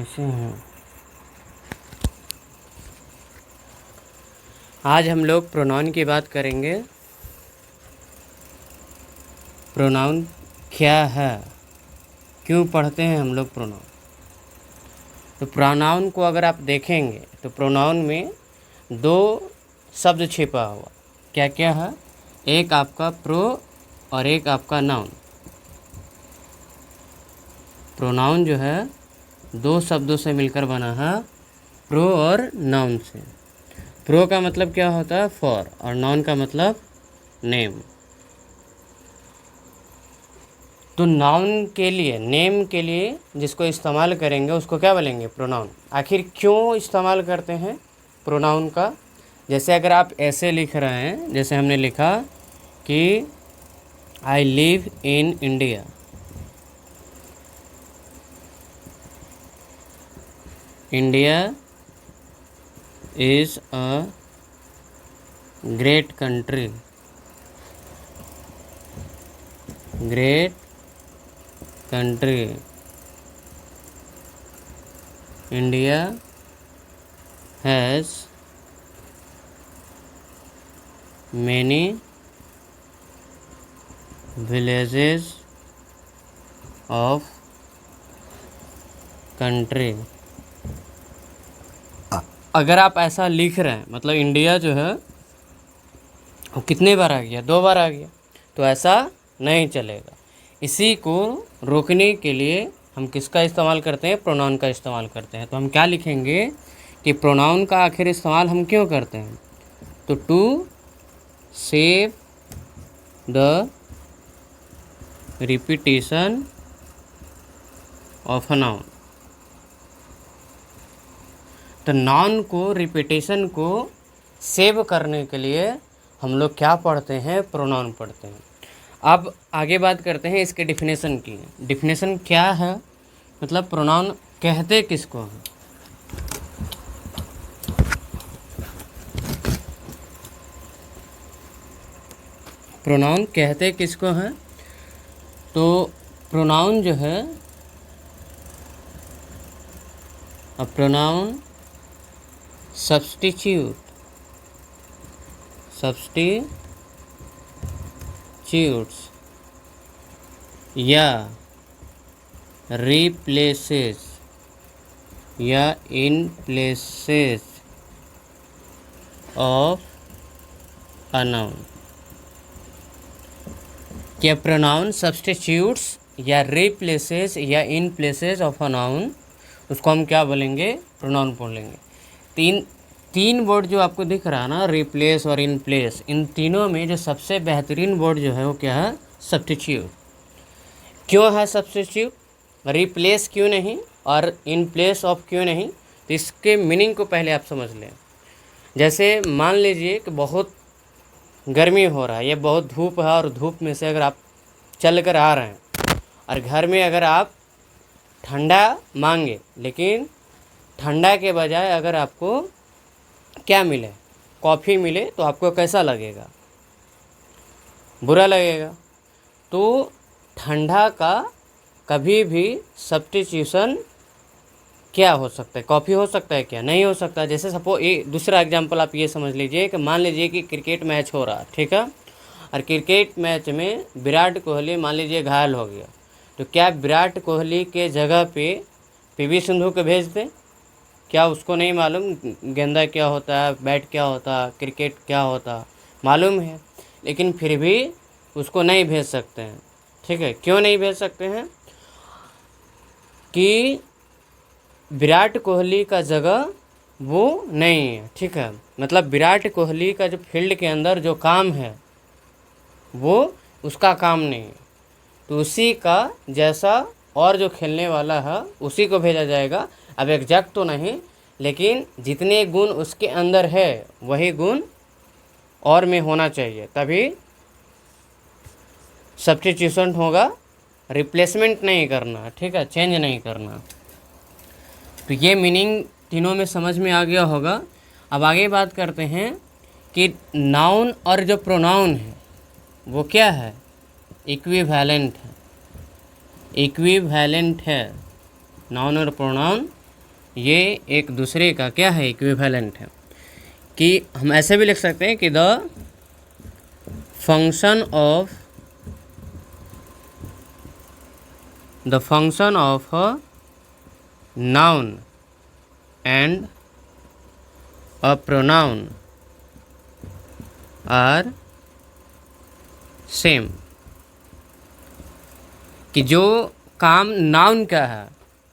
कैसे हैं। आज हम लोग प्रोनाउन की बात करेंगे। प्रोनाउन क्या है, क्यों पढ़ते हैं हम लोग प्रोनाउन। तो प्रोनाउन को अगर आप देखेंगे तो प्रोनाउन में दो शब्द छिपा हुआ क्या क्या है, एक आपका प्रो और एक आपका नाउन। प्रोनाउन जो है दो शब्दों से मिलकर बना है, प्रो और नाउन से। प्रो का मतलब क्या होता है, फॉर, और नाउन का मतलब नेम। तो नाउन के लिए, नेम के लिए जिसको इस्तेमाल करेंगे उसको क्या बोलेंगे, प्रोनाउन। आखिर क्यों इस्तेमाल करते हैं प्रोनाउन का। जैसे अगर आप ऐसे लिख रहे हैं, जैसे हमने लिखा कि I live in India. India is a great country. Great country. India has many villages of country। अगर आप ऐसा लिख रहे हैं मतलब इंडिया जो है वो कितने बार आ गया, 2 बार आ गया, तो ऐसा नहीं चलेगा। इसी को रोकने के लिए हम किसका इस्तेमाल करते हैं, प्रोनाउन का इस्तेमाल करते हैं। तो हम क्या लिखेंगे कि प्रोनाउन का आखिर इस्तेमाल हम क्यों करते हैं, तो to save the repetition of a noun. तो नाउन को, रिपीटेशन को सेव करने के लिए हम लोग क्या पढ़ते हैं, प्रोनाउन पढ़ते हैं। अब आगे बात करते हैं इसके डिफिनेशन की। डिफिनेशन क्या है, मतलब प्रोनाउन कहते किसको हैं। प्रोनाउन कहते किसको हैं, तो प्रोनाउन जो है, अ प्रोनाउन सब्स्टिट्यूट्स या रिप्लेसेस या in places of a noun. क्या प्रोनाउन सब्स्टिट्यूट्स या रिप्लेसेस या in places of a noun, उसको हम क्या बोलेंगे, प्रोनाउन बोलेंगे। तीन वर्ड जो आपको दिख रहा है ना, रिप्लेस और इन प्लेस, इन तीनों में जो सबसे बेहतरीन वर्ड जो है वो क्या है, सब्स्टिट्यूट। क्यों है सब्स्टिट्यूट, रिप्लेस क्यों नहीं और इन प्लेस ऑफ क्यों नहीं, तो इसके मीनिंग को पहले आप समझ लें। जैसे मान लीजिए कि बहुत गर्मी हो रहा है, ये बहुत धूप है, और धूप में से अगर आप चल कर आ रहे हैं और घर में अगर आप ठंडा मांगे, लेकिन ठंडा के बजाय अगर आपको क्या मिले, कॉफ़ी मिले, तो आपको कैसा लगेगा, बुरा लगेगा। तो ठंडा का कभी भी सब्स्टिट्यूशन क्या हो सकता है, कॉफ़ी हो सकता है क्या, नहीं हो सकता। जैसे सपोज एक दूसरा एग्जांपल आप ये समझ लीजिए कि मान लीजिए कि क्रिकेट मैच हो रहा है, ठीक है, और क्रिकेट मैच में विराट कोहली मान लीजिए घायल हो गया, तो क्या विराट कोहली के जगह पे पीवी सिंधु को भेज दें, क्या उसको नहीं मालूम गेंदा क्या होता है, बैट क्या होता है, क्रिकेट क्या होता है, मालूम है, लेकिन फिर भी उसको नहीं भेज सकते हैं। ठीक है, क्यों नहीं भेज सकते हैं, कि विराट कोहली का जगह वो नहीं है। ठीक है, मतलब विराट कोहली का जो फील्ड के अंदर जो काम है वो उसका काम नहीं है, तो उसी का जैसा और जो खेलने वाला है उसी को भेजा जाएगा। अब एग्जैक्ट तो नहीं, लेकिन जितने गुण उसके अंदर है वही गुण और में होना चाहिए, तभी सब्स्टिट्यूशन होगा, रिप्लेसमेंट नहीं करना। ठीक है, चेंज नहीं करना। तो ये मीनिंग तीनों में समझ में आ गया होगा। अब आगे बात करते हैं कि नाउन और जो प्रोनाउन है वो क्या है, इक्विवेलेंट है। इक्विवेलेंट है, नाउन और प्रोनाउन ये एक दूसरे का क्या है, इक्विवेलेंट है। कि हम ऐसे भी लिख सकते हैं कि the function of a noun and a pronoun are same. कि जो काम नाउन का है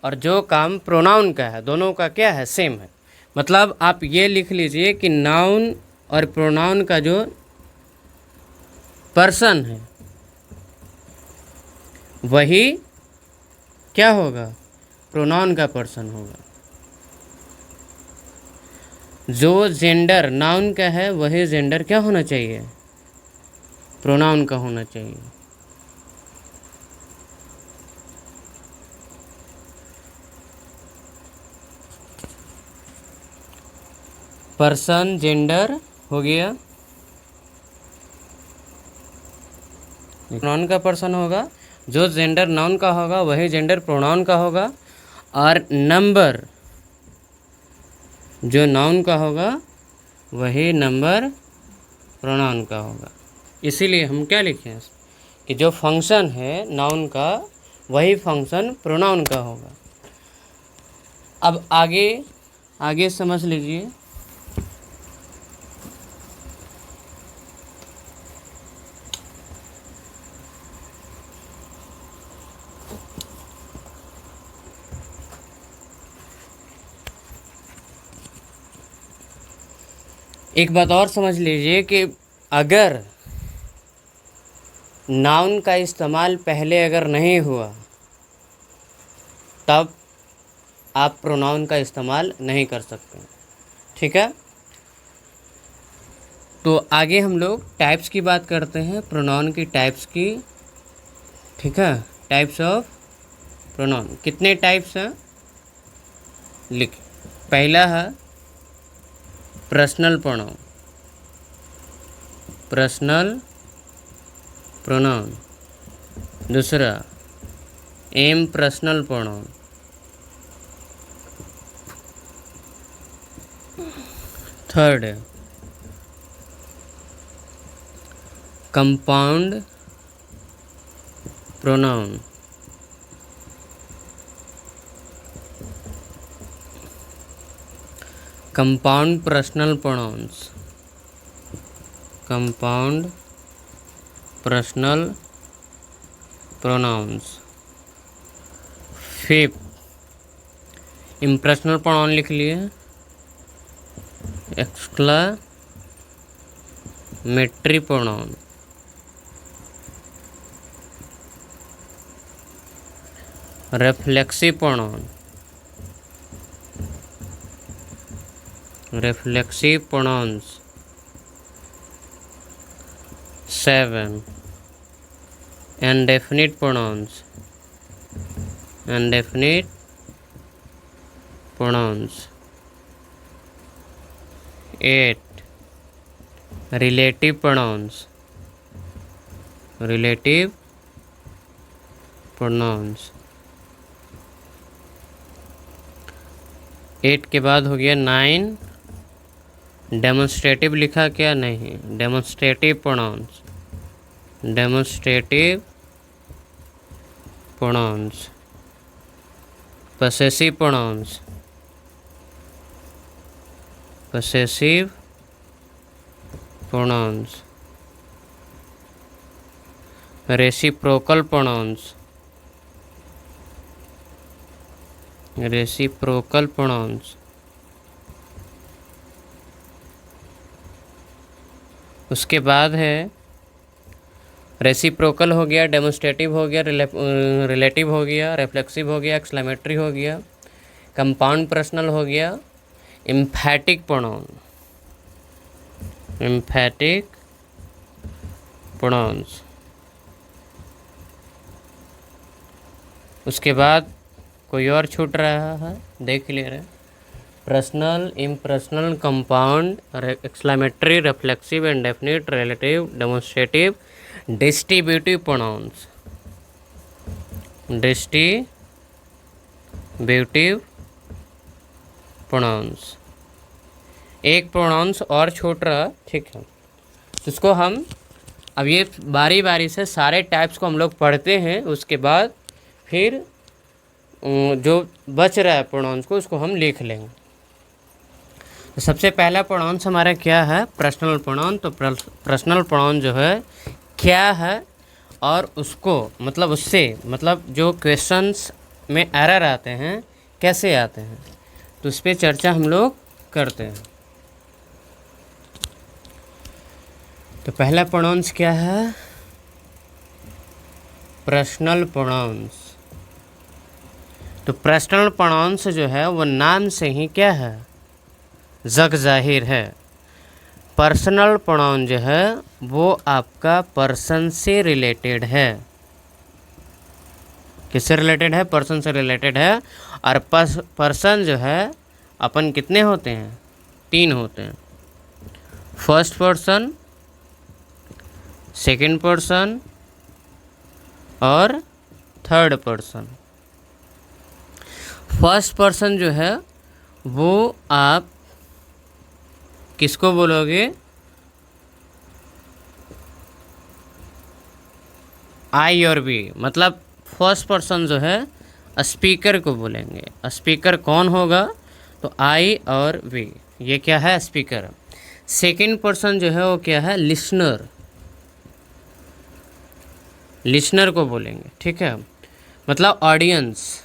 और जो काम प्रोनाउन का है, दोनों का क्या है, सेम है। मतलब आप ये लिख लीजिए कि नाउन और प्रोनाउन का जो पर्सन है वही क्या होगा, प्रोनाउन का पर्सन होगा। जो जेंडर नाउन का है वही जेंडर क्या होना चाहिए, प्रोनाउन का होना चाहिए। पर्सन जेंडर हो गया, प्रोनाउन का पर्सन होगा। जो जेंडर नाउन का होगा वही जेंडर प्रोनाउन का होगा। और नंबर जो नाउन का होगा वही नंबर प्रोनाउन का होगा। इसीलिए हम क्या लिखें कि जो फंक्शन है नाउन का वही फंक्शन प्रोनाउन का होगा। अब आगे समझ लीजिए। एक बात और समझ लीजिए कि अगर नाउन का इस्तेमाल पहले अगर नहीं हुआ तब आप प्रोनाउन का इस्तेमाल नहीं कर सकते। ठीक है, तो आगे हम लोग टाइप्स की बात करते हैं, प्रोनाउन की टाइप्स की। ठीक है, टाइप्स ऑफ प्रोनाउन कितने टाइप्स हैं लिख। पहला है पर्सनल प्रोनाउन, पर्सनल प्रोनाउन। दूसरा impersonal pronoun. Third compound pronoun. Compound personal pronouns, compound personal pronouns. Fifth impersonal pronoun लिख लिए, exclamatory pronoun. Reflexive pronoun, reflexive pronouns। 7 indefinite pronouns, indefinite pronouns। 8 relative pronouns, relative pronouns। 8 के बाद हो गया 9 demonstrative. लिखा क्या, नहीं, demonstrative pronouns, demonstrative pronouns. Possessive pronouns, possessive pronouns. Reciprocal pronouns, reciprocal pronouns. उसके बाद है रेसिप्रोकल हो गया, डेमोन्स्ट्रेटिव हो गया, रिलेटिव हो गया, रिफ्लेक्सिव हो गया, एक्सक्लेमेटरी हो गया, कंपाउंड पर्सनल हो गया, एम्फैटिक प्रोनाउन, एम्फैटिक प्रोनाउंस। उसके बाद कोई और छूट रहा है, देख ले रहे। Personal, impersonal, compound, exclamatory, reflexive, indefinite, relative, demonstrative, distributive pronounce, distributive pronounce, एक प्रोनाउंस और छूट रहा, ठीक है। तो इसको हम अब ये बारी बारी से सारे टाइप्स को हम लोग पढ़ते हैं, उसके बाद फिर जो बच रहा है प्रोनाउंस को उसको हम लिख लेंगे। तो सबसे पहला प्रोनाउंस हमारा क्या है? Personal pronoun. तो पर्सनल प्रोनाउन जो है क्या है और उसको मतलब उससे मतलब जो क्वेश्चंस में एरर आते हैं कैसे आते हैं, तो उस पर चर्चा हम लोग करते हैं। तो पहला प्रोनाउंस क्या है? Personal pronouns. तो पर्सनल प्रोनाउंस जो है वो नाम से ही क्या है? जग जाहिर है। पर्सनल प्रोनाउन जो है वो आपका पर्सन से रिलेटेड है। किससे रिलेटेड है? पर्सन से रिलेटेड है। और पर्सन जो है अपन कितने होते हैं? 3 होते हैं। फर्स्ट पर्सन, सेकंड पर्सन और थर्ड पर्सन। फर्स्ट पर्सन जो है वो आप किसको बोलोगे? आई और वी। मतलब फर्स्ट पर्सन जो है स्पीकर को बोलेंगे। स्पीकर कौन होगा? तो आई और वी, ये क्या है? स्पीकर। सेकंड पर्सन जो है वो क्या है? लिसनर। लिसनर को बोलेंगे, ठीक है, मतलब ऑडियंस।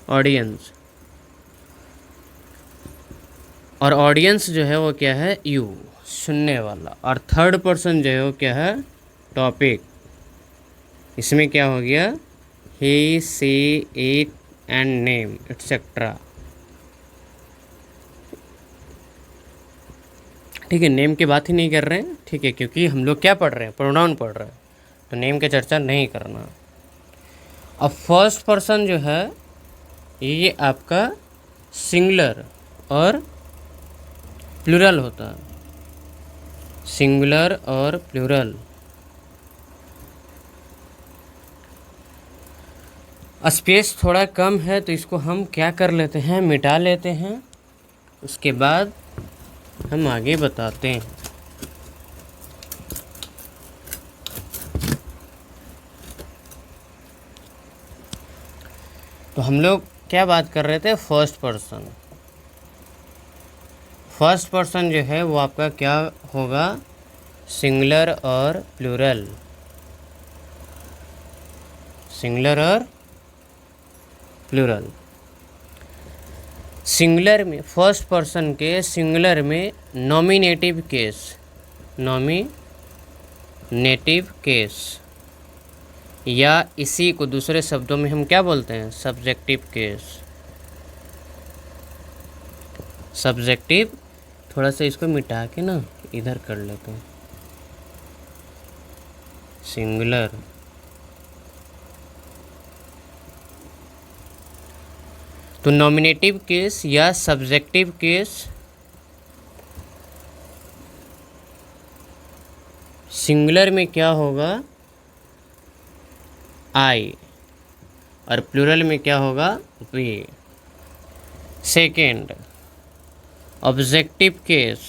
ऑडियंस और ऑडियंस जो है वो क्या है? यू, सुनने वाला। और थर्ड पर्सन जो है वो क्या है? टॉपिक। इसमें क्या हो गया? ही, सी, इट एंड नेम एटसेट्रा। ठीक है, नेम की बात ही नहीं कर रहे हैं, ठीक है, क्योंकि हम लोग क्या पढ़ रहे हैं? प्रोनाउन पढ़ रहे हैं, तो नेम की चर्चा नहीं करना। अब फर्स्ट पर्सन जो है ये आपका सिंगुलर और प्लूरल होता है। सिंगुलर और प्लूरल। स्पेस थोड़ा कम है तो इसको हम क्या कर लेते हैं? मिटा लेते हैं, उसके बाद हम आगे बताते हैं। तो हम लोग क्या बात कर रहे थे? First person. फर्स्ट पर्सन जो है वो आपका क्या होगा? सिंगुलर और प्लूरल। सिंगुलर और प्लूरल। सिंगुलर में फर्स्ट पर्सन के सिंगुलर में नॉमिनेटिव केस। नॉमिनेटिव केस, या इसी को दूसरे शब्दों में हम क्या बोलते हैं? Subjective case. सब्जेक्टिव। थोड़ा सा इसको मिटा के ना इधर कर लेते हैं। सिंगुलर तो नॉमिनेटिव केस या सब्जेक्टिव केस सिंगुलर में क्या होगा? आई, और प्लूरल में क्या होगा? We. Second, objective case.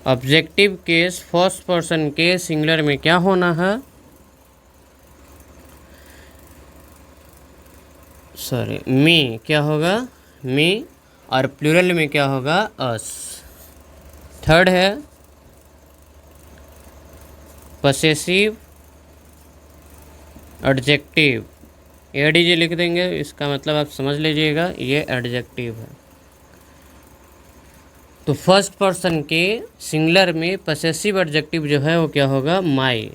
Objective case first person के सिंगुलर में क्या होना है? सॉरी, मी क्या होगा? मी। और प्लूरल में क्या होगा? अस। थर्ड है पसेसिव एडजेक्टिव। एडीजे लिख देंगे, इसका मतलब आप समझ लीजिएगा, ये एडजेक्टिव है। तो फर्स्ट पर्सन के सिंगुलर में पसेसिव एडजेक्टिव जो है वो क्या होगा? माई।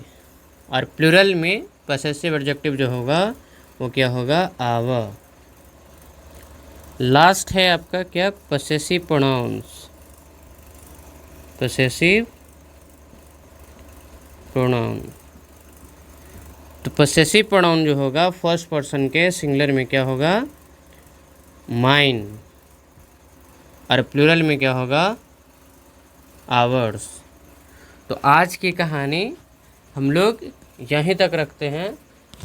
और प्लूरल में पसेसिव एडजेक्टिव जो होगा वो क्या होगा? आवर। लास्ट है आपका क्या? Possessive pronouns. Possessive pronoun. तो पसेसिव प्रोनाउन जो होगा फर्स्ट पर्सन के सिंगुलर में क्या होगा? माइन। और प्लूरल में क्या होगा? आवर्स। तो आज की कहानी हम लोग यहीं तक रखते हैं।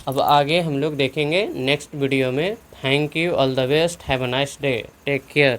अब आगे हम लोग देखेंगे नेक्स्ट वीडियो में। Thank you, all the best, have a nice day, take care.